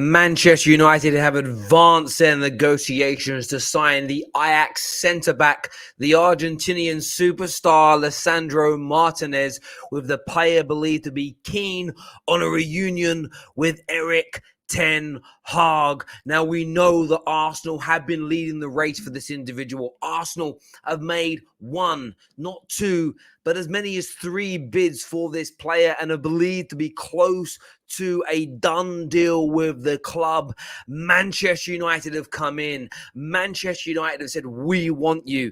Manchester United have advanced their negotiations to sign the Ajax centre-back, the Argentinian superstar Lisandro Martinez, with the player believed to be keen on a reunion with Erik Ten Hag. Now, we know that Arsenal have been leading the race for this individual. Arsenal have made one, not two, but as many as 3 bids for this player and are believed to be close to a done deal with the club. Manchester United have come in. Manchester United have said, we want you.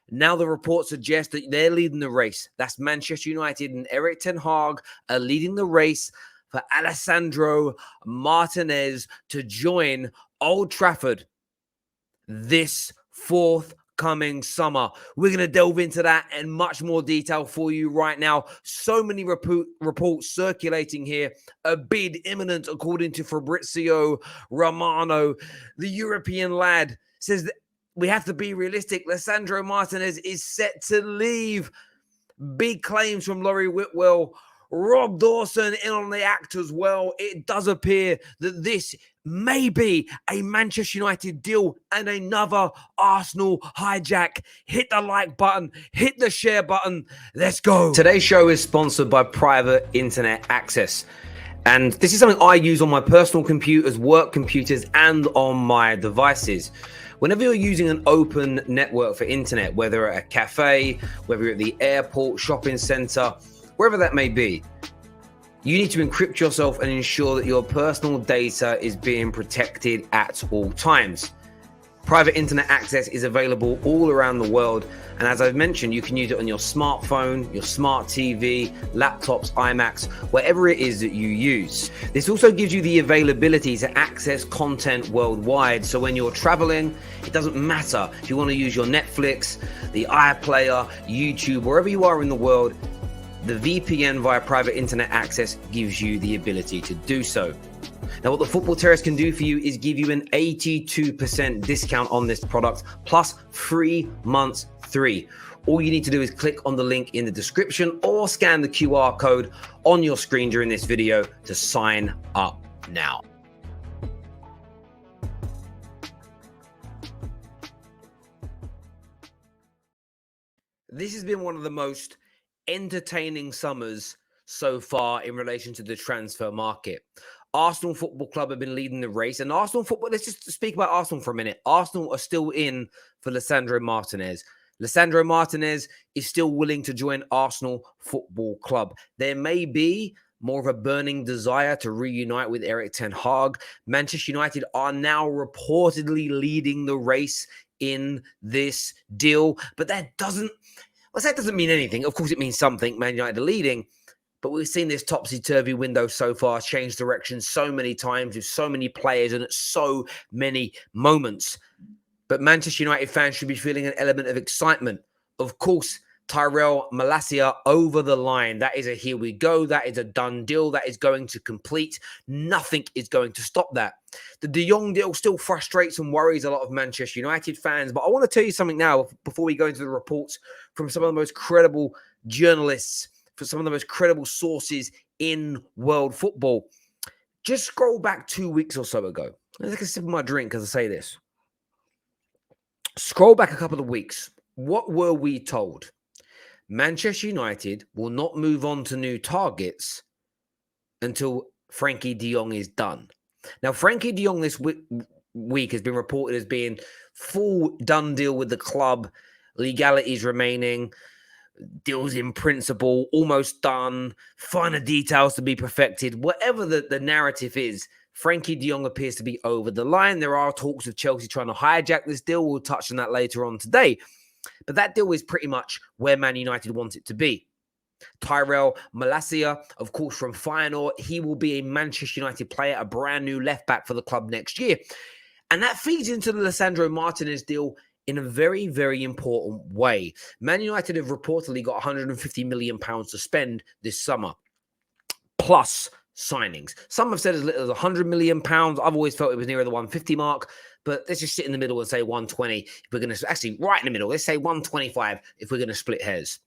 Now the reports suggest that they're leading the race. That's Manchester United and Erik Ten Hag are leading the race for Lisandro Martinez to join Old Trafford this forthcoming summer. We're going to delve into that in much more detail for you right now. So many reports circulating here. A bid imminent, according to Fabrizio Romano. The European lad says that we have to be realistic. Lisandro Martinez is set to leave. Big claims from Laurie Whitwell. Rob Dawson in on the act as well. It does appear that this may be a Manchester United deal and another Arsenal hijack. Hit the like button, hit the share button. Let's go. Today's show is sponsored by Private Internet Access. And this is something I use on my personal computers, work computers, and on my devices. Whenever you're using an open network for internet, whether at a cafe, whether you're at the airport, shopping center, wherever that may be, you need to encrypt yourself and ensure that your personal data is being protected at all times. Private internet access is available all around the world. And as I've mentioned, you can use it on your smartphone, your smart TV, laptops, iMacs, whatever it is that you use. This also gives you the availability to access content worldwide. So when you're traveling, it doesn't matter if you want to use your Netflix, the iPlayer, YouTube, wherever you are in the world, the VPN via private internet access gives you the ability to do so. Now, what the Football Terrace can do for you is give you an 82% discount on this product, plus 3 months free. All you need to do is click on the link in the description or scan the QR code on your screen during this video to sign up now. This has been one of the most entertaining summers so far in relation to the transfer market. Arsenal Football Club have been leading the race, and Arsenal Football, let's just speak about Arsenal for a minute. Arsenal are still in for Lisandro Martinez. Lisandro Martinez is still willing to join Arsenal Football Club. There may be more of a burning desire to reunite with Erik Ten Hag. Manchester United are now reportedly leading the race in this deal, but that doesn't mean anything. Of course, it means something. Man United are leading, but we've seen this topsy-turvy window so far change direction so many times with so many players and at so many moments. But Manchester United fans should be feeling an element of excitement. Of course, Tyrell Malacia over the line. That is a here we go. That is a done deal. That is going to complete. Nothing is going to stop that. The De Jong deal still frustrates and worries a lot of Manchester United fans. But I want to tell you something now before we go into the reports from some of the most credible journalists, for some of the most credible sources in world football. Just scroll back 2 weeks or so ago. Let's take a sip of my drink as I say this. Scroll back a couple of weeks. What were we told? Manchester United will not move on to new targets until Frankie de Jong is done. Now, Frankie de Jong this week has been reported as being full done deal with the club, legalities remaining, deals in principle, almost done, finer details to be perfected. Whatever the narrative is, Frankie de Jong appears to be over the line. There are talks of Chelsea trying to hijack this deal. We'll touch on that later on today. But that deal is pretty much where Man United wants it to be. Tyrell Malacia, of course, from Feyenoord, he will be a Manchester United player, a brand new left back for the club next year. And that feeds into the Lisandro Martinez deal in a very, very important way. Man United have reportedly got £150 million to spend this summer, plus signings. Some have said as little as £100 million. I've always felt it was nearer the 150 mark, but let's just sit in the middle and say 120. If we're going to actually right in the middle, let's say 125 if we're going to split hairs.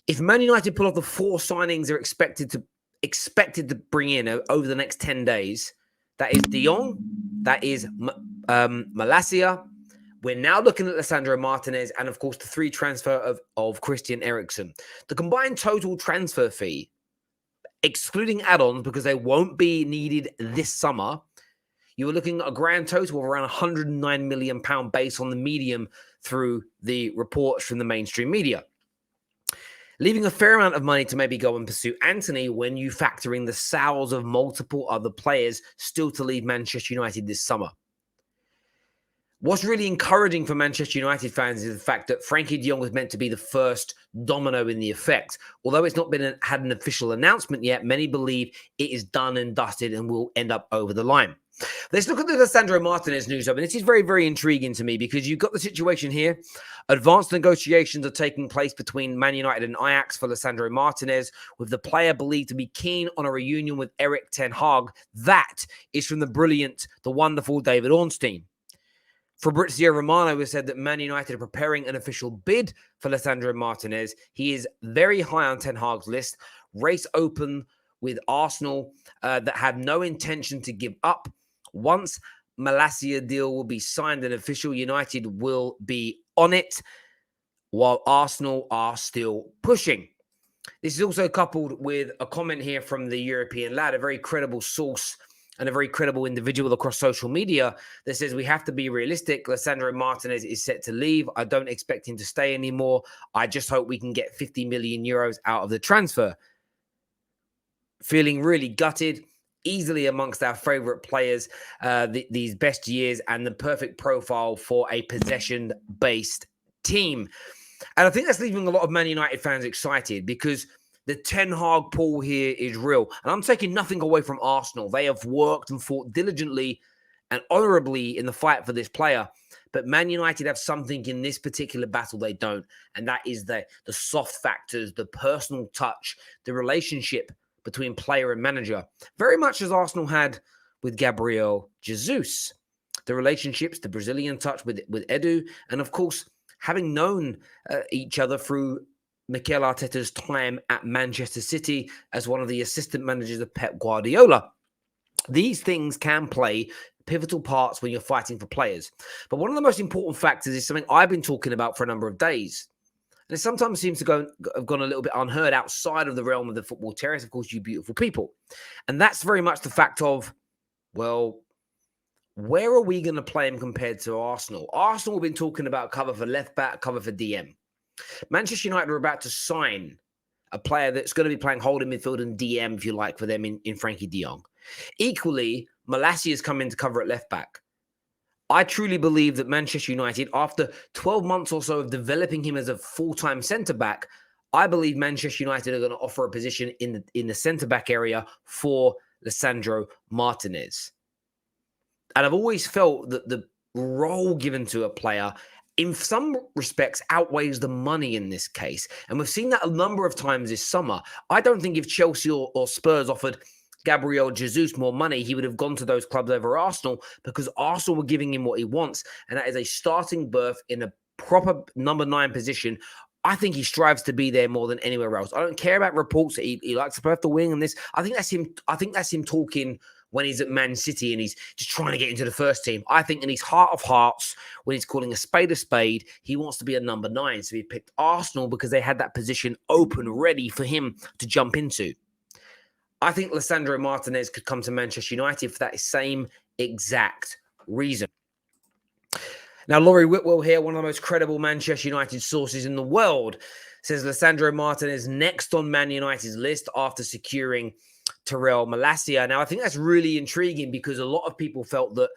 If Man United pull off the 4 signings they're expected to bring in over the next 10 days, That is De Jong. That is Malacia. We're now looking at Lisandro Martinez and, of course, the free transfer of Christian Eriksen. The combined total transfer fee, excluding add-ons because they won't be needed this summer, you were looking at a grand total of around £109 million based on the medium through the reports from the mainstream media. Leaving a fair amount of money to maybe go and pursue Antony when you factor in the sales of multiple other players still to leave Manchester United this summer. What's really encouraging for Manchester United fans is the fact that Frankie de Jong was meant to be the first domino in the effect. Although it's not had an official announcement yet, many believe it is done and dusted and will end up over the line. Let's look at the Lisandro Martinez news. I mean, this is very, very intriguing to me because you've got the situation here. Advanced negotiations are taking place between Man United and Ajax for Lisandro Martinez, with the player believed to be keen on a reunion with Erik Ten Hag. That is from the brilliant, the wonderful David Ornstein. Fabrizio Romano has said that Man United are preparing an official bid for Lisandro Martinez. He is very high on Ten Hag's list. Race open with Arsenal that have no intention to give up. Once Malacia deal will be signed and official, United will be on it, while Arsenal are still pushing. This is also coupled with a comment here from the European lad, a very credible source and a very credible individual across social media that says we have to be realistic. Lisandro Martinez is set to leave. I don't expect him to stay anymore. I just hope we can get 50 million euros out of the transfer. Feeling really gutted. Easily amongst our favourite players these best years and the perfect profile for a possession-based team. And I think that's leaving a lot of Man United fans excited because the Ten Hag pull here is real. And I'm taking nothing away from Arsenal. They have worked and fought diligently and honourably in the fight for this player. But Man United have something in this particular battle they don't. And that is the soft factors, the personal touch, the relationship between player and manager, very much as Arsenal had with Gabriel Jesus. The relationships, the Brazilian touch with Edu, and of course, having known each other through Mikel Arteta's time at Manchester City as one of the assistant managers of Pep Guardiola. These things can play pivotal parts when you're fighting for players. But one of the most important factors is something I've been talking about for a number of days. And it sometimes seems to have gone a little bit unheard outside of the realm of the football terrace, of course, you beautiful people. And that's very much the fact of, well, where are we going to play him compared to Arsenal? Arsenal have been talking about cover for left back, cover for DM. Manchester United are about to sign a player that's going to be playing holding midfield and DM, if you like, for them in Frankie de Jong. Equally, Malacia has come in to cover at left back. I truly believe that Manchester United, after 12 months or so of developing him as a full-time centre-back, I believe Manchester United are going to offer a position in the centre-back area for Lisandro Martinez. And I've always felt that the role given to a player, in some respects, outweighs the money in this case. And we've seen that a number of times this summer. I don't think if Chelsea or Spurs offered Gabriel Jesus more money, he would have gone to those clubs over Arsenal because Arsenal were giving him what he wants. And that is a starting berth in a proper number 9 position. I think he strives to be there more than anywhere else. I don't care about reports that he likes to play off the wing and this. I think that's him talking when he's at Man City and he's just trying to get into the first team. I think in his heart of hearts, when he's calling a spade, he wants to be a number 9. So he picked Arsenal because they had that position open, ready for him to jump into. I think Lisandro Martinez could come to Manchester United for that same exact reason. Now, Laurie Whitwell here, one of the most credible Manchester United sources in the world, says Lisandro Martinez next on Man United's list after securing Tyrell Malacia. Now, I think that's really intriguing because a lot of people felt that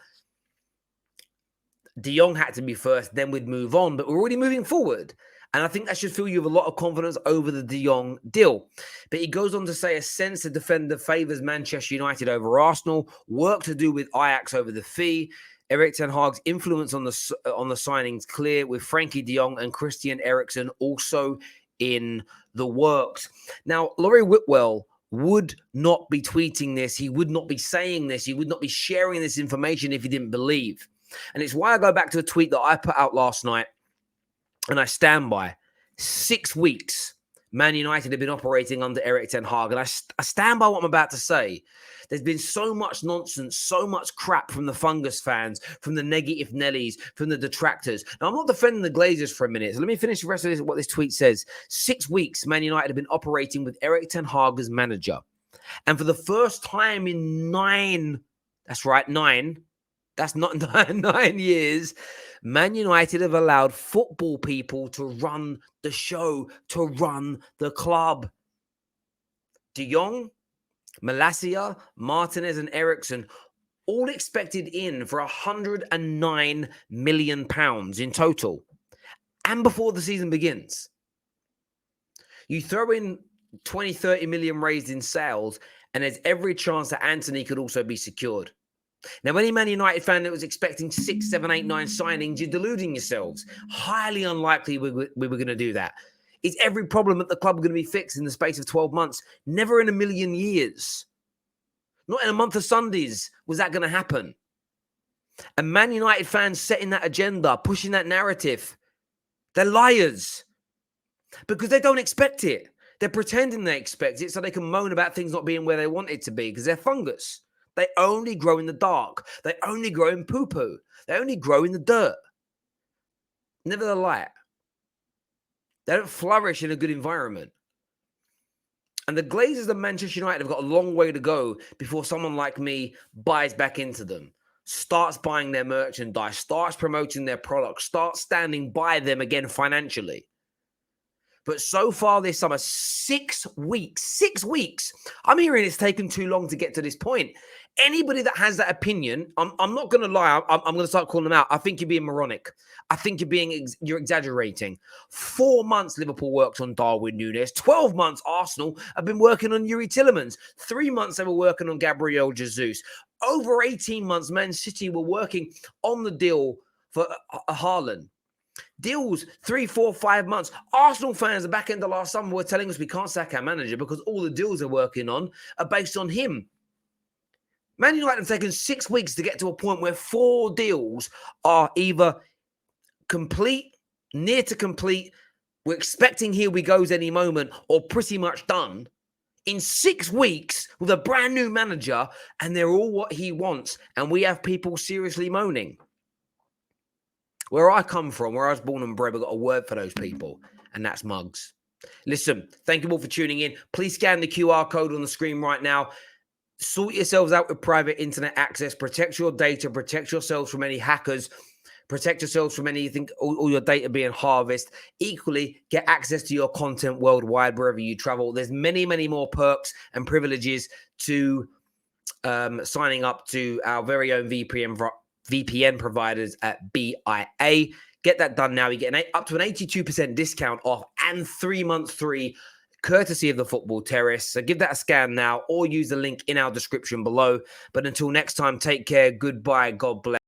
De Jong had to be first, then we'd move on, but we're already moving forward. And I think that should fill you with a lot of confidence over the De Jong deal. But he goes on to say a sense of defender favours Manchester United over Arsenal, work to do with Ajax over the fee. Erik Ten Hag's influence on the signings clear, with Frankie de Jong and Christian Eriksen also in the works. Now, Laurie Whitwell would not be tweeting this. He would not be saying this. He would not be sharing this information if he didn't believe. And it's why I go back to a tweet that I put out last night, and I stand by. 6 weeks, Man United have been operating under Erik ten Hag, and I stand by what I'm about to say. There's been so much nonsense, so much crap from the fungus fans, from the negative Nellies, from the detractors. Now, I'm not defending the Glazers for a minute, so let me finish the rest of what this tweet says. 6 weeks, Man United have been operating with Erik ten Hag as manager. And for the first time in 9, that's right, 9, that's not 9 years, Man United have allowed football people to run the show, to run the club. De Jong, Malacia, Martinez and Eriksen all expected in for £109 million in total. And before the season begins. You throw in 20, 30 million raised in sales, and there's every chance that Anthony could also be secured. Now, any Man United fan that was expecting 6, 7, 8, 9 signings, you're deluding yourselves. Highly unlikely we were going to do that. Is every problem at the club going to be fixed in the space of 12 months? Never in a million years. Not in a month of Sundays was that going to happen. And Man United fans setting that agenda, pushing that narrative, they're liars. Because they don't expect it. They're pretending they expect it so they can moan about things not being where they want it to be because they're fungus. They only grow in the dark. They only grow in poo-poo. They only grow in the dirt. Never the light. They don't flourish in a good environment. And the Glazers of Manchester United have got a long way to go before someone like me buys back into them, starts buying their merchandise, starts promoting their products, starts standing by them again financially. But so far this summer, 6 weeks, 6 weeks. I'm hearing it's taken too long to get to this point. Anybody that has that opinion, I'm not going to lie. I'm going to start calling them out. I think you're being moronic. I think you're exaggerating. 4 months Liverpool worked on Darwin Núñez. 12 months Arsenal have been working on Youri Tielemans. 3 months they were working on Gabriel Jesus. Over 18 months, Man City were working on the deal for Haaland. Deals 3, 4, 5 months. Arsenal fans at the back end of last summer were telling us we can't sack our manager because all the deals they're working on are based on him. Man United have taken 6 weeks to get to a point where 4 deals are either complete, near to complete, we're expecting here we goes any moment, or pretty much done. In 6 weeks with a brand new manager, and they're all what he wants, and we have people seriously moaning. Where I come from, where I was born and bred, we've got a word for those people, and that's mugs. Listen, thank you all for tuning in. Please scan the QR code on the screen right now. Sort yourselves out with private internet access. Protect your data. Protect yourselves from any hackers. Protect yourselves from anything, all your data being harvested. Equally, get access to your content worldwide, wherever you travel. There's many, many more perks and privileges to signing up to our very own VPN providers at BIA. Get that done now. You get up to an 82% discount off and 3 months free, courtesy of the Football Terrace. So give that a scan now or use the link in our description below. But until next time, take care. Goodbye. God bless.